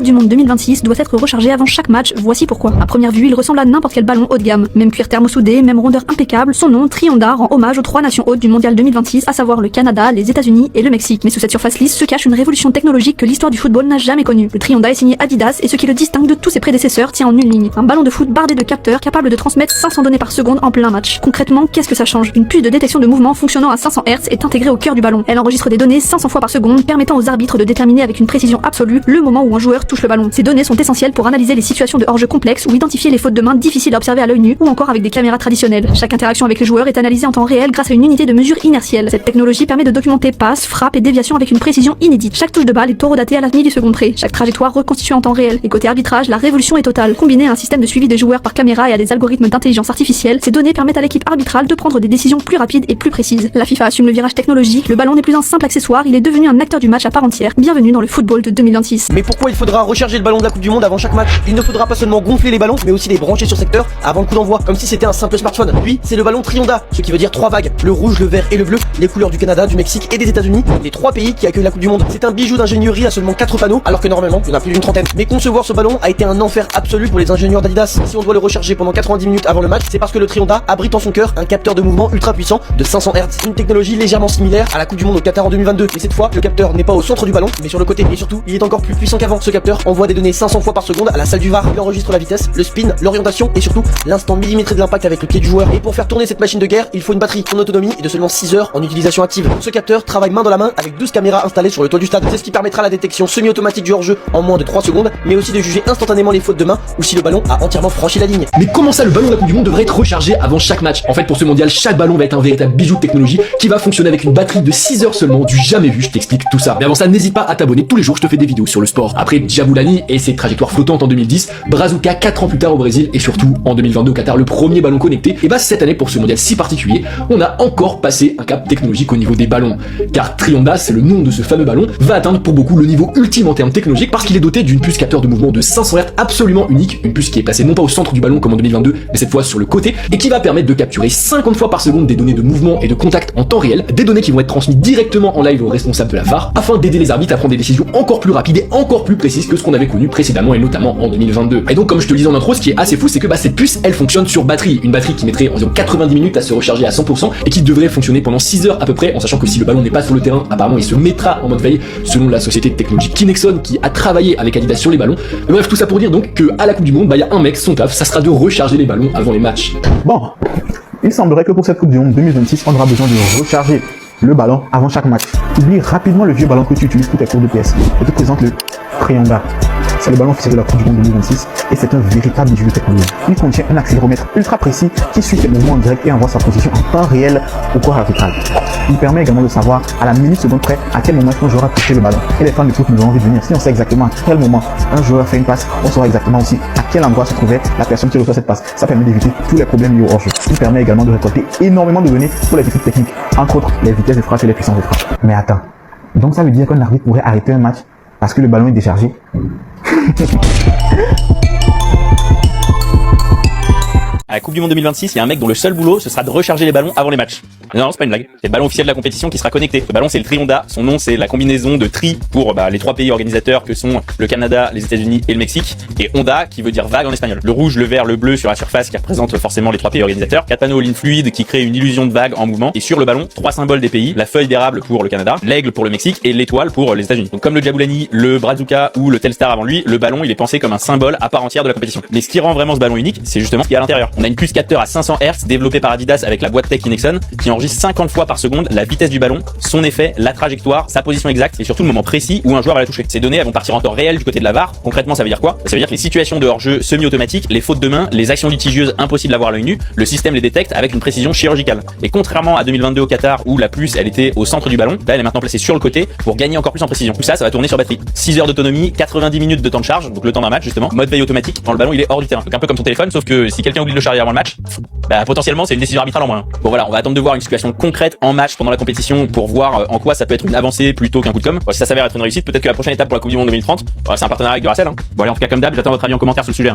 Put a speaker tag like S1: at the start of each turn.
S1: du Monde 2026 doit être rechargé avant chaque match, voici pourquoi. À première vue, il ressemble à n'importe quel ballon haut de gamme. Même cuir thermosoudé, même rondeur impeccable, son nom, Trionda, rend hommage aux 3 nations hautes du Mondial 2026, à savoir le Canada, les États-Unis et le Mexique. Mais sous cette surface lisse se cache une révolution technologique que l'histoire du football n'a jamais connue. Le Trionda est signé Adidas et ce qui le distingue de tous ses prédécesseurs tient en une ligne. Un ballon de foot bardé de capteurs capable de transmettre 500 données par seconde en plein match. Concrètement, qu'est-ce que ça change? Une puce de détection de mouvement fonctionnant à 500 Hz est intégrée au cœur du ballon. Elle enregistre des données 500 fois par seconde, permettant aux arbitres de déterminer avec une précision absolue le moment où un joueur touche le ballon. Ces données sont essentielles pour analyser les situations de hors-jeu complexes ou identifier les fautes de main difficiles à observer à l'œil nu ou encore avec des caméras traditionnelles. Chaque interaction avec les joueurs est analysée en temps réel grâce à une unité de mesure inertielle. Cette technologie permet de documenter passes, frappes et déviations avec une précision inédite. Chaque touche de balle est horodatée à la milliseconde près. Chaque trajectoire reconstituée en temps réel. Et côté arbitrage, la révolution est totale. Combinée à un système de suivi des joueurs par caméra et à des algorithmes d'intelligence artificielle, ces données permettent à l'équipe arbitrale de prendre des décisions plus rapides et plus précises. La FIFA assume le virage technologique, le ballon n'est plus un simple accessoire, il est devenu un acteur du match à part entière. Bienvenue dans le football de 2026.
S2: Mais pourquoi il faudra recharger le ballon de la Coupe du Monde avant chaque match? Il ne faudra pas seulement gonfler les ballons, mais aussi les brancher sur secteur avant le coup d'envoi, comme si c'était un simple smartphone. Puis c'est le ballon Trionda, ce qui veut dire 3 vagues, le rouge, le vert et le bleu, les couleurs du Canada, du Mexique et des États-Unis, les 3 pays qui accueillent la Coupe du Monde. C'est un bijou d'ingénierie à seulement 4 panneaux, alors que normalement il y en a plus d'une trentaine. Mais concevoir ce ballon a été un enfer absolu pour les ingénieurs d'Adidas. Si on doit le recharger pendant 90 minutes avant le match, c'est parce que le Trionda abrite en son cœur un capteur de mouvement ultra puissant de 500 Hz, une technologie légèrement similaire à la Coupe du Monde au Qatar en 2022. Mais cette fois, le capteur n'est pas au centre du ballon, mais sur le côté. Et surtout, il est encore plus puissant qu'avant. Ce capteur envoie des données 500 fois par seconde à la salle du VAR. Il enregistre la vitesse, le spin, l'orientation et surtout l'instant millimétré de l'impact avec le pied du joueur. Et pour faire tourner cette machine de guerre, il faut une batterie. Son autonomie est de seulement 6 heures en utilisation active. Ce capteur travaille main dans la main avec 12 caméras installées sur le toit du stade. C'est ce qui permettra la détection semi-automatique du hors-jeu en moins de 3 secondes, mais aussi de juger instantanément les fautes de main ou si le ballon a entièrement franchi la ligne.
S3: Mais comment ça, le ballon de la Coupe du Monde devrait être rechargé avant chaque match? En fait, pour ce mondial, chaque ballon va être un véritable bijou de technologie qui va fonctionner avec une batterie de 6 heures seulement, du jamais vu. Je t'explique tout ça. Mais avant ça, n'hésite pas à t'abonner. Tous les jours, je te fais des vidéos sur le sport. Après Djaboulani et ses trajectoires flottantes en 2010, Brazuca 4 ans plus tard au Brésil et surtout en 2022 au Qatar, le premier ballon connecté. Et bah cette année, pour ce mondial si particulier, on a encore passé un cap technologique au niveau des ballons. Car Trionda, c'est le nom de ce fameux ballon, va atteindre pour beaucoup le niveau ultime en termes technologiques parce qu'il est doté d'une puce capteur de mouvement de 500 Hz absolument unique, une puce qui est placée non pas au centre du ballon comme en 2022, mais cette fois sur le côté, et qui va permettre de capturer 50 fois par seconde des données de mouvement et de contact en temps réel, des données qui vont être transmises directement en live aux responsables de la VAR, afin d'aider les arbitres à prendre des décisions encore plus rapides et encore plus précises que ce qu'on avait connu précédemment et notamment en 2022. Et donc comme je te le disais en intro, ce qui est assez fou, c'est que cette puce, elle fonctionne sur batterie, une batterie qui mettrait environ 90 minutes à se recharger à 100% et qui devrait fonctionner pendant 6 heures à peu près, en sachant que si le ballon n'est pas sur le terrain, apparemment il se mettra en mode veille selon la société de technologie Kinexon qui a travaillé avec Adidas sur les ballons. Mais bref, tout ça pour dire donc que à la Coupe du Monde, il y a un mec, son taf, ça sera de recharger les ballons avant les matchs.
S4: Bon, il semblerait que pour cette Coupe du Monde 2026, on aura besoin de recharger le ballon avant chaque match. Oublie rapidement le vieux ballon que tu utilises pour tes cours de PS. Je te présente le Trionda. C'est le ballon officiel de la Coupe du Monde 2026 et c'est un véritable bijou de technologie. Il contient un accéléromètre ultra précis qui suit tes mouvements en direct et envoie sa position en temps réel au corps arbitral. Il permet également de savoir à la minute seconde près à quel moment un joueur a touché le ballon. Et les fans de foot nous ont envie de venir. Si on sait exactement à quel moment un joueur fait une passe, on saura exactement aussi à quel endroit se trouvait la personne qui reçoit cette passe. Ça permet d'éviter tous les problèmes liés au hors-jeu. Il permet également de récolter énormément de données pour les équipes techniques, entre autres les vitesses de frappe et les puissances de frappe. Mais attends, donc ça veut dire qu'un arbitre pourrait arrêter un match parce que le ballon est déchargé?
S5: À la Coupe du Monde 2026, il y a un mec dont le seul boulot, ce sera de recharger les ballons avant les matchs. Non, c'est pas une blague. C'est le ballon officiel de la compétition qui sera connecté. Le ballon, c'est le Trionda. Son nom, c'est la combinaison de tri pour les 3 pays organisateurs que sont le Canada, les États-Unis et le Mexique. Et Onda, qui veut dire vague en espagnol. Le rouge, le vert, le bleu sur la surface qui représente forcément les 3 pays organisateurs. 4 panneaux ligne fluide qui créent une illusion de vague en mouvement. Et sur le ballon, 3 symboles des pays. La feuille d'érable pour le Canada, l'aigle pour le Mexique et l'étoile pour les États-Unis. Donc comme le Djaboulani, le Brazuca ou le Telstar avant lui, le ballon, il est pensé comme un symbole à part entière de la compétition. Mais ce qui rend vraiment ce ballon unique, c'est justement ce qu'il y a à l'intérieur. On a une puce capteur à 500 Hz développée par Adidas avec la boîte tech Kinexon qui enregistre 50 fois par seconde la vitesse du ballon, son effet, la trajectoire, sa position exacte et surtout le moment précis où un joueur va la toucher. Ces données elles vont partir en temps réel du côté de la VAR. Concrètement, ça veut dire quoi? Ça veut dire que les situations de hors-jeu semi-automatique, les fautes de main, les actions litigieuses impossibles à voir à l'œil nu, le système les détecte avec une précision chirurgicale. Et contrairement à 2022 au Qatar où la puce elle était au centre du ballon, là elle est maintenant placée sur le côté pour gagner encore plus en précision. Tout ça, ça va tourner sur batterie. 6 heures d'autonomie, 90 minutes de temps de charge, donc le temps d'un match justement, mode veille automatique quand le ballon il est hors du terrain. Donc un peu comme ton téléphone, sauf que si quelqu'un oublie de le charger avant le match, potentiellement c'est une décision arbitrale en moins. Bon voilà, on va attendre de voir une situation concrète en match pendant la compétition pour voir en quoi ça peut être une avancée plutôt qu'un coup de com'. Si ça s'avère être une réussite, peut-être que la prochaine étape pour la Coupe du Monde 2030, c'est un partenariat avec Duracell. Bon allez, en tout cas comme d'hab, j'attends votre avis en commentaire sur le sujet.